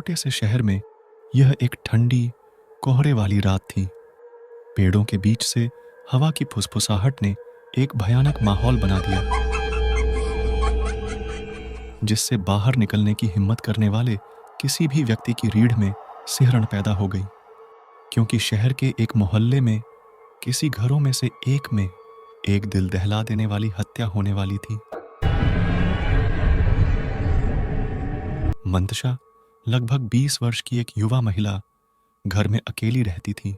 छोटे से शहर में यह एक ठंडी कोहरे वाली रात थी। पेड़ों के बीच से हवा की फुसफुसाहट ने एक भयानक माहौल बना दिया, जिससे बाहर निकलने की हिम्मत करने वाले किसी भी व्यक्ति की रीढ़ में सिहरन पैदा हो गई। क्योंकि शहर के एक मोहल्ले में किसी घरों में से एक में एक दिल दहला देने वाली हत्या होने वाली थी। मंतशा लगभग 20 वर्ष की एक युवा महिला घर में अकेली रहती थी।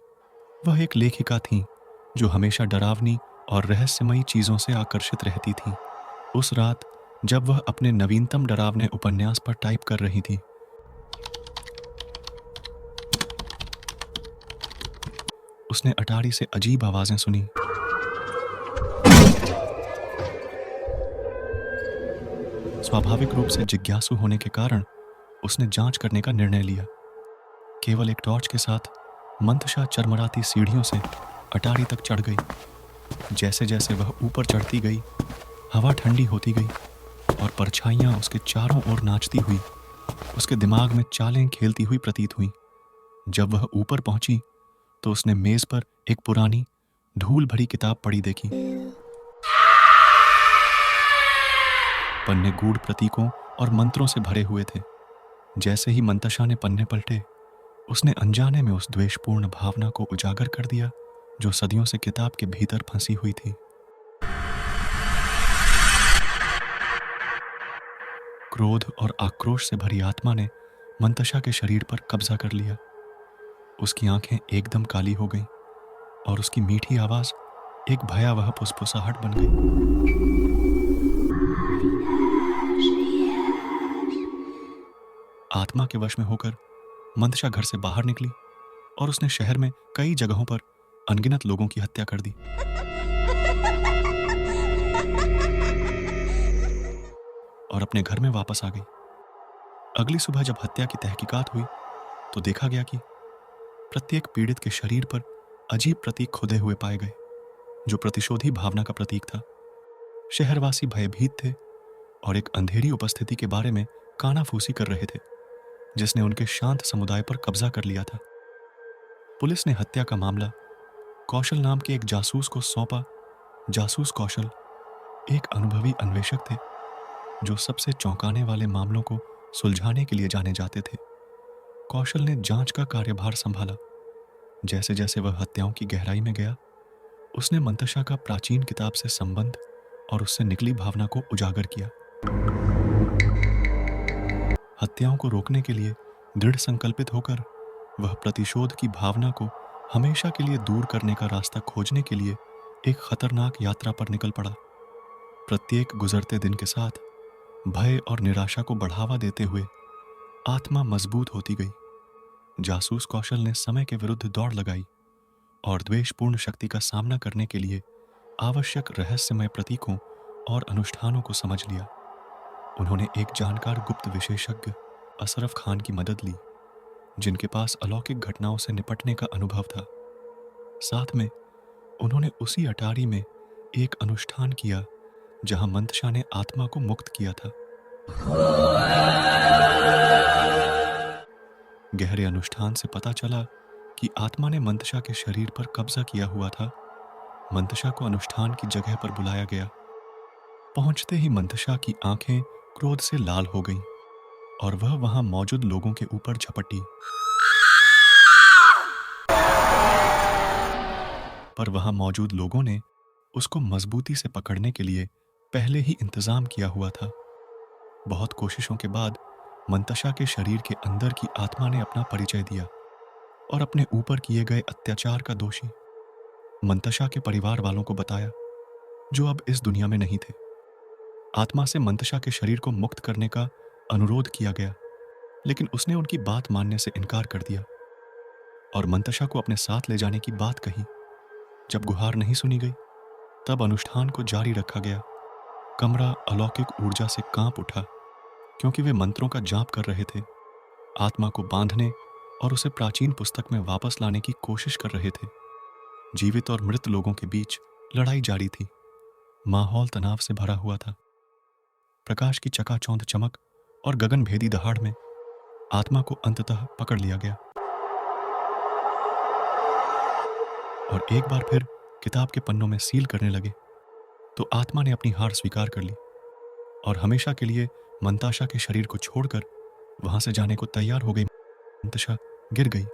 वह एक लेखिका थी जो हमेशा डरावनी और रहस्यमयी चीजों से आकर्षित रहती थी। उस रात जब वह अपने नवीनतम डरावने उपन्यास पर टाइप कर रही थी, उसने अटारी से अजीब आवाजें सुनी। स्वाभाविक रूप से जिज्ञासु होने के कारण उसने जांच करने का निर्णय लिया। केवल एक टॉर्च के साथ मंतशा चरमराती सीढ़ियों से अटारी तक चढ़ गई। जैसे जैसे वह ऊपर चढ़ती गई, हवा ठंडी होती गई और परछाइयां उसके चारों ओर नाचती हुई उसके दिमाग में चालें खेलती हुई प्रतीत हुई। जब वह ऊपर पहुंची तो उसने मेज पर एक पुरानी धूल भरी किताब पड़ी देखी। पन्ने गूढ़ प्रतीकों और मंत्रों से भरे हुए थे। जैसे ही मंतशा ने पन्ने पलटे, उसने अनजाने में उस द्वेषपूर्ण भावना को उजागर कर दिया जो सदियों से किताब के भीतर फंसी हुई थी। क्रोध और आक्रोश से भरी आत्मा ने मंतशा के शरीर पर कब्जा कर लिया। उसकी आंखें एकदम काली हो गईं और उसकी मीठी आवाज एक भयावह फुसफुसाहट बन गई। आत्मा के वश में होकर मंतशा घर से बाहर निकली और उसने शहर में कई जगहों पर अनगिनत लोगों की हत्या कर दी। और अपने घर में वापस आ गई। अगली सुबह जब हत्या की तहकीकात हुई तो देखा गया कि प्रत्येक पीड़ित के शरीर पर अजीब प्रतीक खुदे हुए पाए गए, जो प्रतिशोधी भावना का प्रतीक था। शहरवासी भयभीत थे और एक अंधेरी उपस्थिति के बारे में कानाफूसी कर रहे थे, जिसने उनके शांत समुदाय पर कब्जा कर लिया था। पुलिस ने हत्या का मामला कौशल नाम के एक जासूस को सौंपा। जासूस कौशल एक अनुभवी अन्वेषक थे जो सबसे चौंकाने वाले मामलों को सुलझाने के लिए जाने जाते थे। कौशल ने जांच का कार्यभार संभाला। जैसे जैसे वह हत्याओं की गहराई में गया, उसने मंतशा का प्राचीन किताब से संबंध और उससे निकली भावना को उजागर किया। हत्याओं को रोकने के लिए दृढ़ संकल्पित होकर वह प्रतिशोध की भावना को हमेशा के लिए दूर करने का रास्ता खोजने के लिए एक खतरनाक यात्रा पर निकल पड़ा। प्रत्येक गुजरते दिन के साथ भय और निराशा को बढ़ावा देते हुए आत्मा मजबूत होती गई। जासूस कौशल ने समय के विरुद्ध दौड़ लगाई और द्वेषपूर्ण शक्ति का सामना करने के लिए आवश्यक रहस्यमय प्रतीकों और अनुष्ठानों को समझ लिया। उन्होंने एक जानकार गुप्त विशेषज्ञ अशरफ खान की मदद ली, जिनके पास अलौकिक घटनाओं से निपटने का अनुभव था। साथ में उन्होंने उसी अटारी में एक अनुष्ठान किया जहां मंतशा ने आत्मा को मुक्त किया था। गहरे अनुष्ठान से पता चला कि आत्मा ने मंतशा के शरीर पर कब्जा किया हुआ था। मंतशा को अनुष्ठान की जगह पर बुलाया गया। पहुंचते ही मंतशा की आंखें क्रोध से लाल हो गईं और वह वहां मौजूद लोगों के ऊपर झपटी। पर वहां मौजूद लोगों ने उसको मजबूती से पकड़ने के लिए पहले ही इंतजाम किया हुआ था। बहुत कोशिशों के बाद मंतशा के शरीर के अंदर की आत्मा ने अपना परिचय दिया और अपने ऊपर किए गए अत्याचार का दोषी मंतशा के परिवार वालों को बताया, जो अब इस दुनिया में नहीं थे। आत्मा से मंतशा के शरीर को मुक्त करने का अनुरोध किया गया, लेकिन उसने उनकी बात मानने से इनकार कर दिया और मंतशा को अपने साथ ले जाने की बात कही। जब गुहार नहीं सुनी गई, तब अनुष्ठान को जारी रखा गया। कमरा अलौकिक ऊर्जा से कांप उठा, क्योंकि वे मंत्रों का जाप कर रहे थे। आत्मा को बांधने और उसे प्राचीन पुस्तक में वापस लाने की कोशिश कर रहे थे। जीवित और मृत लोगों के बीच लड़ाई जारी थी। माहौल तनाव से भरा हुआ था। प्रकाश की चकाचौंध चमक और गगनभेदी दहाड़ में आत्मा को अंततः पकड़ लिया गया। और एक बार फिर किताब के पन्नों में सील करने लगे तो आत्मा ने अपनी हार स्वीकार कर ली और हमेशा के लिए मंताशा के शरीर को छोड़कर वहां से जाने को तैयार हो गई। मंताशा गिर गई।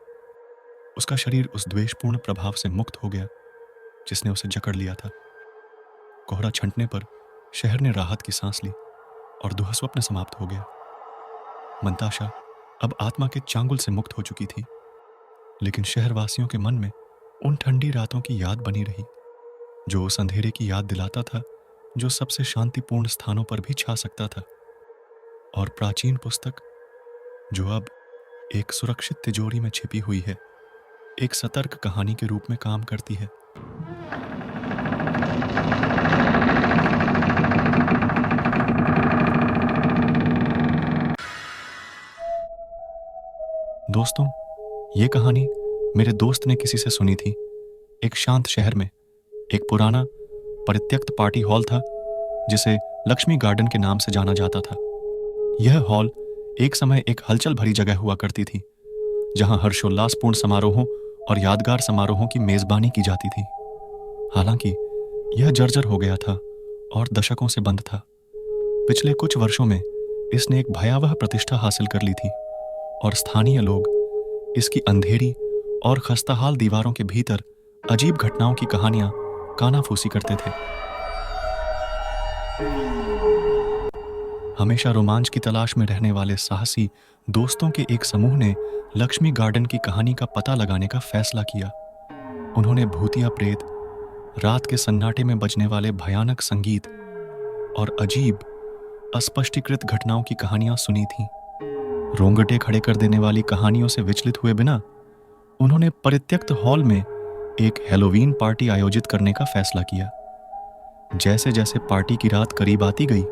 उसका शरीर उस द्वेषपूर्ण प्रभाव से मुक्त हो गया जिसने उसे जकड़ लिया था। कोहरा छंटने पर शहर ने राहत की सांस ली और दुःस्वप्न समाप्त हो गया। मंताशा अब आत्मा के चांगुल से मुक्त हो चुकी थी, लेकिन शहरवासियों के मन में उन ठंडी रातों की याद बनी रही जो उस अंधेरे की याद दिलाता था जो सबसे शांतिपूर्ण स्थानों पर भी छा सकता था। और प्राचीन पुस्तक जो अब एक सुरक्षित तिजोरी में छिपी हुई है, एक सतर्क कहानी के रूप में काम करती है। दोस्तों, ये कहानी मेरे दोस्त ने किसी से सुनी थी। एक शांत शहर में एक पुराना परित्यक्त पार्टी हॉल था जिसे लक्ष्मी गार्डन के नाम से जाना जाता था। यह हॉल एक समय एक हलचल भरी जगह हुआ करती थी जहां हर्षोल्लासपूर्ण समारोहों और यादगार समारोहों की मेजबानी की जाती थी। हालांकि यह जर्जर हो गया था और दशकों से बंद था। पिछले कुछ वर्षों में इसने एक भयावह प्रतिष्ठा हासिल कर ली थी और स्थानीय लोग इसकी अंधेरी और खस्ताहाल दीवारों के भीतर अजीब घटनाओं की कहानियां कानाफूसी करते थे। हमेशा रोमांच की तलाश में रहने वाले साहसी दोस्तों के एक समूह ने लक्ष्मी गार्डन की कहानी का पता लगाने का फैसला किया। उन्होंने भूतिया प्रेत, रात के सन्नाटे में बजने वाले भयानक संगीत और अजीब अस्पष्टीकृत घटनाओं की कहानियां सुनी थीं। रोंगटे खड़े कर देने वाली कहानियों से विचलित हुए बिना उन्होंने परित्यक्त हॉल में एक हैलोवीन पार्टी आयोजित करने का फैसला किया। जैसे जैसे पार्टी की रात करीब आती गई,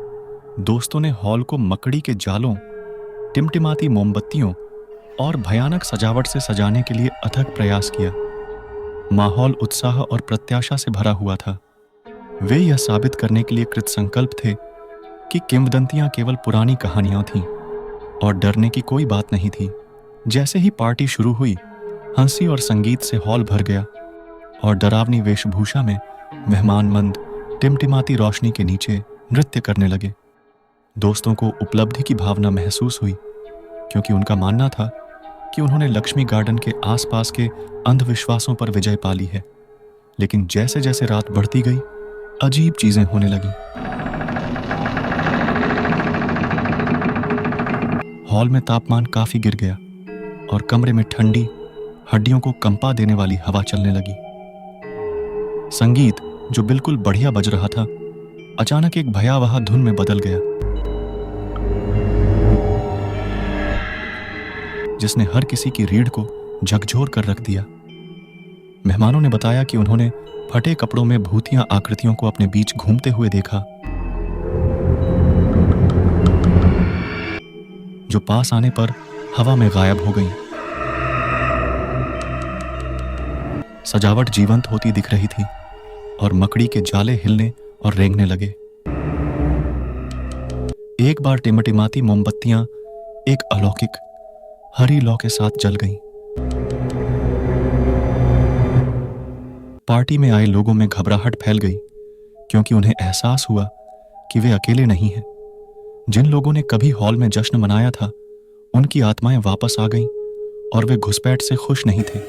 दोस्तों ने हॉल को मकड़ी के जालों, टिमटिमाती मोमबत्तियों और भयानक सजावट से सजाने के लिए अथक प्रयास किया। माहौल उत्साह और प्रत्याशा से भरा हुआ था। वे यह साबित करने के लिए कृतसंकल्प थे कि किंवदंतियां केवल पुरानी कहानियां थीं और डरने की कोई बात नहीं थी। जैसे ही पार्टी शुरू हुई, हंसी और संगीत से हॉल भर गया और डरावनी वेशभूषा में मेहमान मंद टिमटिमाती रोशनी के नीचे नृत्य करने लगे। दोस्तों को उपलब्धि की भावना महसूस हुई क्योंकि उनका मानना था कि उन्होंने लक्ष्मी गार्डन के आसपास के अंधविश्वासों पर विजय पा ली है। लेकिन जैसे जैसे रात बढ़ती गई, अजीब चीजें होने लगीं। हॉल में तापमान काफी गिर गया और कमरे में ठंडी, हड्डियों को कंपा देने वाली हवा चलने लगी। संगीत जो बिल्कुल बढ़िया बज रहा था, अचानक एक भयावह धुन में बदल गया जिसने हर किसी की रीढ़ को झकझोर कर रख दिया। मेहमानों ने बताया कि उन्होंने फटे कपड़ों में भूतिया आकृतियों को अपने बीच घूमते हुए देखा जो पास आने पर हवा में गायब हो गईं। सजावट जीवंत होती दिख रही थी और मकड़ी के जाले हिलने और रेंगने लगे। एक बार टिमटिमाती मोमबत्तियां एक अलौकिक हरी लौ के साथ जल गईं। पार्टी में आए लोगों में घबराहट फैल गई क्योंकि उन्हें एहसास हुआ कि वे अकेले नहीं हैं। जिन लोगों ने कभी हॉल में जश्न मनाया था, उनकी आत्माएं वापस आ गईं और वे घुसपैठ से खुश नहीं थे।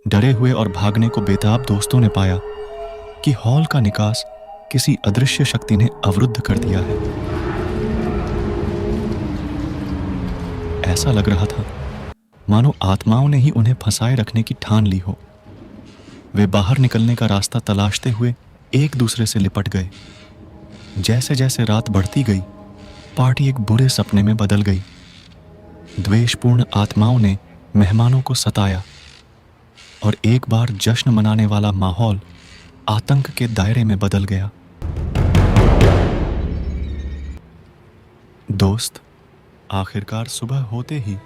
डरे हुए और भागने को बेताब दोस्तों ने पाया कि हॉल का निकास किसी अदृश्य शक्ति ने अवरुद्ध कर दिया है। ऐसा लग रहा था मानो आत्माओं ने ही उन्हें फंसाए रखने की ठान ली हो। वे बाहर निकलने का रास्ता तलाशते हुए एक दूसरे से लिपट गए। जैसे जैसे रात बढ़ती गई, पार्टी एक बुरे सपने में बदल गई। द्वेषपूर्ण आत्माओं ने मेहमानों को सताया और एक बार जश्न मनाने वाला माहौल आतंक के दायरे में बदल गया। दोस्त आखिरकार सुबह होते ही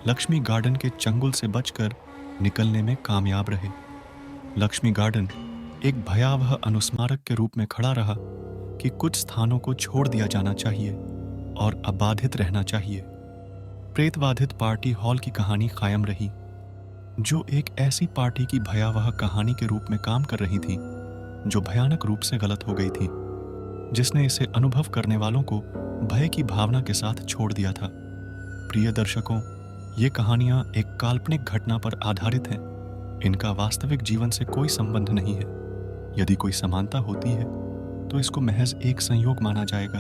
लक्ष्मी गार्डन के चंगुल से बचकर निकलने में कामयाब रहे। लक्ष्मी गार्डन एक भयावह अनुस्मारक के रूप में खड़ा रहा कि कुछ स्थानों को छोड़ दिया जाना चाहिए और अबाधित रहना चाहिए। प्रेतबाधित पार्टी हॉल की कहानी कायम रही, जो एक ऐसी पार्टी की भयावह कहानी के रूप में काम कर रही थी जो भयानक रूप से गलत हो गई थी, जिसने इसे अनुभव करने वालों को भय की भावना के साथ छोड़ दिया था। प्रिय दर्शकों, ये कहानियां एक काल्पनिक घटना पर आधारित हैं। इनका वास्तविक जीवन से कोई संबंध नहीं है। यदि कोई समानता होती है तो इसको महज एक संयोग माना जाएगा।